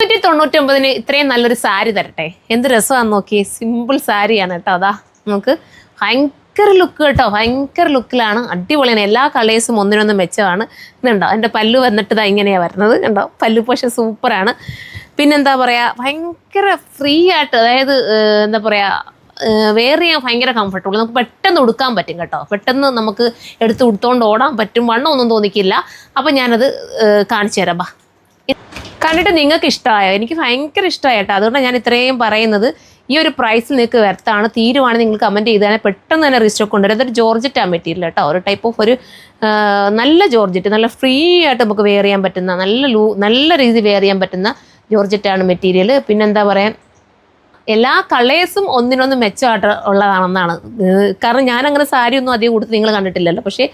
$199 ഇത്രയും നല്ലൊരു സാരി തരട്ടെ. എന്ത് രസമാണെന്ന് നോക്കിയേ. സിമ്പിൾ സാരിയാണ് കേട്ടോ. അതാ നമുക്ക് ഭയങ്കര ലുക്ക് കേട്ടോ. ഭയങ്കര ലുക്കിലാണ്. അടിപൊളിയാണ്. എല്ലാ കളേഴ്സും ഒന്നിനൊന്ന് മെച്ചമാണ്. ഇതുണ്ടോ എൻ്റെ പല്ലു വന്നിട്ട് ഇതാ ഇങ്ങനെയാണ് വരുന്നത്. കണ്ടോ പല്ലു പക്ഷേ സൂപ്പറാണ്. പിന്നെന്താ പറയുക, ഭയങ്കര ഫ്രീ ആയിട്ട്, അതായത് എന്താ പറയുക, വെയർ ചെയ്യാൻ ഭയങ്കര കംഫർട്ടബിൾ. നമുക്ക് പെട്ടെന്ന് ഉടുക്കാൻ പറ്റും കേട്ടോ. പെട്ടെന്ന് നമുക്ക് എടുത്ത് ഉടുത്തോണ്ട് ഓടാൻ പറ്റും. വണ്ണമൊന്നും തോന്നിക്കില്ല. അപ്പം ഞാനത് കാണിച്ചു തരാം. ബാ, കണ്ടിട്ട് നിങ്ങൾക്ക് ഇഷ്ടമായോ? എനിക്ക് ഭയങ്കര ഇഷ്ടമായി കേട്ടോ. അതുകൊണ്ടാണ് ഞാൻ ഇത്രയും പറയുന്നത്. ഈ ഒരു പ്രൈസിൽ നിങ്ങൾക്ക് വർത്താണ്. തീരുവാണെങ്കിൽ നിങ്ങൾ കമൻറ്റ് ചെയ്ത് തന്നെ പെട്ടെന്ന് തന്നെ റീസ്റ്റോക്ക് കൊണ്ടുവരും. അതൊരു ജോർജറ്റ് മെറ്റീരിയൽ കേട്ടോ. ഒരു ടൈപ്പ് ഓഫ് ഒരു നല്ല ജോർജറ്റ്, നല്ല ഫ്രീ ആയിട്ട് നമുക്ക് വെയർ ചെയ്യാൻ പറ്റുന്ന, നല്ല രീതിയിൽ വെയർ ചെയ്യാൻ പറ്റുന്ന ജോർജറ്റാണ് മെറ്റീരിയൽ. പിന്നെന്താ പറയുക, എല്ലാ കളേഴ്സും ഒന്നിനൊന്ന് മെച്ചമായിട്ട് ഉള്ളതാണെന്നാണ്. കാരണം ഞാനങ്ങനെ സാരി ഒന്നും അധികം ഉടുത്ത് നിങ്ങൾ കണ്ടിട്ടില്ലല്ലോ. പക്ഷേ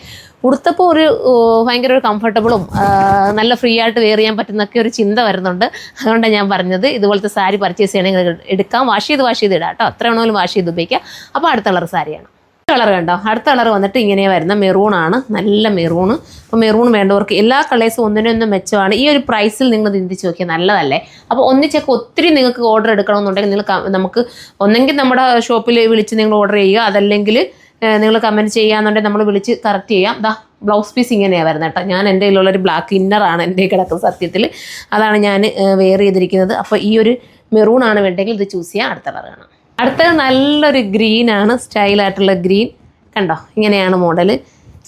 ഉടുത്തപ്പോൾ ഭയങ്കര ഒരു കംഫർട്ടബിളും നല്ല ഫ്രീ ആയിട്ട് വെയർ ചെയ്യാൻ പറ്റുന്നൊക്കെ ഒരു ചിന്ത വരുന്നുണ്ട്. അതുകൊണ്ടാണ് ഞാൻ പറഞ്ഞത് ഇതുപോലത്തെ സാരി പർച്ചേസ് ചെയ്യണമെങ്കിൽ എടുക്കാം. വാഷ് ചെയ്ത് ഇടാം കേട്ടോ. എത്ര വേണമെങ്കിലും വാഷ് ചെയ്ത് ഉപയോഗിക്കാം. അപ്പോൾ അടുത്ത കളർ സാരിയാണ്. കളർ കണ്ടോ. അടുത്ത കളർ വന്നിട്ട് ഇങ്ങനെ വരുന്ന മെറൂണാണ്. നല്ല മെറൂണ്. അപ്പോൾ മെറൂൺ വേണ്ടവർക്ക് എല്ലാ കളേഴ്സും ഒന്നിനൊന്നും മെച്ചമാണ്. ഈ ഒരു പ്രൈസിൽ നിങ്ങൾ ചിന്തിച്ച് നോക്കിയാൽ നല്ലതല്ലേ. അപ്പോൾ ഒന്നിച്ചൊക്കെ ഒത്തിരി നിങ്ങൾക്ക് ഓർഡർ എടുക്കണമെന്നുണ്ടെങ്കിൽ നമുക്ക് ഒന്നെങ്കിൽ നമ്മുടെ ഷോപ്പിൽ വിളിച്ച് നിങ്ങൾ ഓർഡർ ചെയ്യുക. അതല്ലെങ്കിൽ നിങ്ങൾ കമൻറ്റ് ചെയ്യാന്നുണ്ടെങ്കിൽ നമ്മൾ വിളിച്ച് കറക്റ്റ് ചെയ്യാം. ദാ ബ്ലൗസ് പീസ് ഇങ്ങനെയാണ് വരുന്നത് കേട്ടോ. ഞാൻ എൻ്റെ കയ്യിലുള്ളൊരു ബ്ലാക്ക് ഇന്നറാണ് എൻ്റെ കിടക്കുന്നത്. സത്യത്തിൽ അതാണ് ഞാൻ വെയർ ചെയ്തിരിക്കുന്നത്. അപ്പോൾ ഈ ഒരു മെറൂണാണ് വേണ്ടെങ്കിൽ ഇത് ചൂസ് ചെയ്യാം. അടുത്ത കളറാണ്. അടുത്തത് നല്ലൊരു ഗ്രീനാണ്. സ്റ്റൈലായിട്ടുള്ള ഗ്രീൻ കണ്ടോ. ഇങ്ങനെയാണ് മോഡൽ.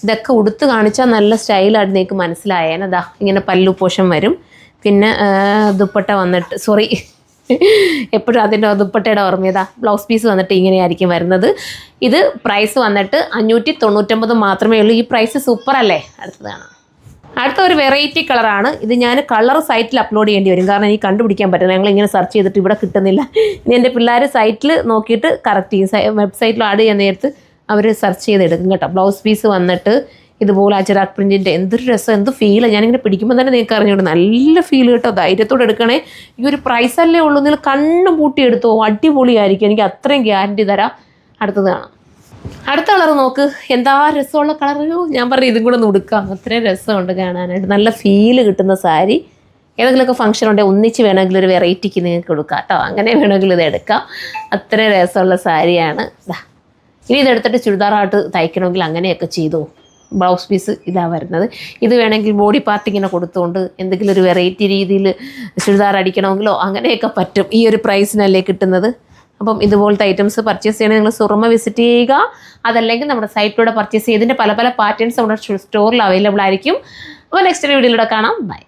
ഇതൊക്കെ ഉടുത്ത് കാണിച്ചാൽ നല്ല സ്റ്റൈലായിട്ട് നിങ്ങൾക്ക് മനസ്സിലായേനെ. അതാ ഇങ്ങനെ പല്ലു പോഷം വരും. പിന്നെ ദുപ്പട്ട വന്നിട്ട്, സോറി എപ്പോഴും അതിൻ്റെ ദുപ്പട്ടയുടെ ഓർമ്മയതാ. ബ്ലൗസ് പീസ് വന്നിട്ട് ഇങ്ങനെയായിരിക്കും വരുന്നത്. ഇത് പ്രൈസ് വന്നിട്ട് 599 മാത്രമേ ഉള്ളൂ. ഈ പ്രൈസ് സൂപ്പറല്ലേ. അടുത്തതാണ്. അടുത്ത ഒരു വെറൈറ്റി കളറാണ്. ഇത് ഞാൻ കളർ സൈറ്റിൽ അപ്ലോഡ് ചെയ്യേണ്ടി വരും. കാരണം എനിക്ക് കണ്ടുപിടിക്കാൻ പറ്റില്ല. ഞങ്ങളിങ്ങനെ സെർച്ച് ചെയ്തിട്ട് ഇവിടെ കിട്ടുന്നില്ല. ഇനി എൻ്റെ പിള്ളേർ സൈറ്റിൽ നോക്കിയിട്ട് കറക്റ്റ് ചെയ്യും. വെബ്സൈറ്റിൽ ആഡ് ചെയ്യാൻ നേരത്ത് അവർ സെർച്ച് ചെയ്തെടുക്കും കേട്ടോ. ബ്ലൗസ് പീസ് വന്നിട്ട് ഇതുപോലെ അജറാക്ക് പ്രിൻറ്റിൻ്റെ എന്തൊരു രസം, എന്ത് ഫീലാണ്. ഞാനിങ്ങനെ പിടിക്കുമ്പോൾ തന്നെ നിങ്ങൾക്ക് അറിഞ്ഞോളൂ. നല്ല ഫീൽ കേട്ടോ. ധൈര്യത്തോടെ എടുക്കണേ. ഈ ഒരു പ്രൈസല്ലേ ഉള്ളൂ. നിങ്ങൾ കണ്ണും പൂട്ടി എടുത്തോ. അടിപൊളിയായിരിക്കും. എനിക്ക് അത്രയും ഗ്യാരണ്ടി തരാം. അടുത്തത് കാണാം. അടുത്ത കളർ നോക്ക്. എന്താ രസമുള്ള കളറോ. ഞാൻ പറഞ്ഞു ഇതും കൂടെ ഒന്ന് ഉടുക്കാം. അത്രയും രസമുണ്ട് കാണാനായിട്ട്. നല്ല ഫീല് കിട്ടുന്ന സാരി. ഏതെങ്കിലുമൊക്കെ ഫംഗ്ഷൻ ഉണ്ടെങ്കിൽ ഒന്നിച്ച് വേണമെങ്കിൽ ഒരു വെറൈറ്റിക്ക് നിങ്ങൾക്ക് കൊടുക്കാം കേട്ടോ. അങ്ങനെ വേണമെങ്കിൽ ഇത് എടുക്കാം. അത്രയും രസമുള്ള സാരിയാണ്. ഇനി ഇതെടുത്തിട്ട് ചുരിദാറായിട്ട് തയ്ക്കണമെങ്കിൽ അങ്ങനെയൊക്കെ ചെയ്തോ. ബ്ലൗസ് പീസ് ഇതാണ് വരുന്നത്. ഇത് വേണമെങ്കിൽ ബോഡി പാർട്ട് ഇങ്ങനെ കൊടുത്തുകൊണ്ട് എന്തെങ്കിലും ഒരു വെറൈറ്റി രീതിയിൽ ചുരിദാർ അടിക്കണമെങ്കിലോ അങ്ങനെയൊക്കെ പറ്റും. ഈ ഒരു പ്രൈസിനല്ലേ കിട്ടുന്നത്. അപ്പം ഇതുപോലത്തെ ഐറ്റംസ് പർച്ചേസ് ചെയ്യണമെങ്കിൽ നിങ്ങൾ സുറുമ വിസിറ്റ് ചെയ്യുക. അതല്ലെങ്കിൽ നമ്മുടെ സൈറ്റിലൂടെ പർച്ചേസ് ചെയ്തതിൻ്റെ പല പാറ്റേൺസ് നമ്മുടെ സ്റ്റോറിൽ അവൈലബിൾ ആയിരിക്കും. അപ്പോൾ നെക്സ്റ്റ് വീഡിയോയിലൂടെ കാണാം. ബൈ.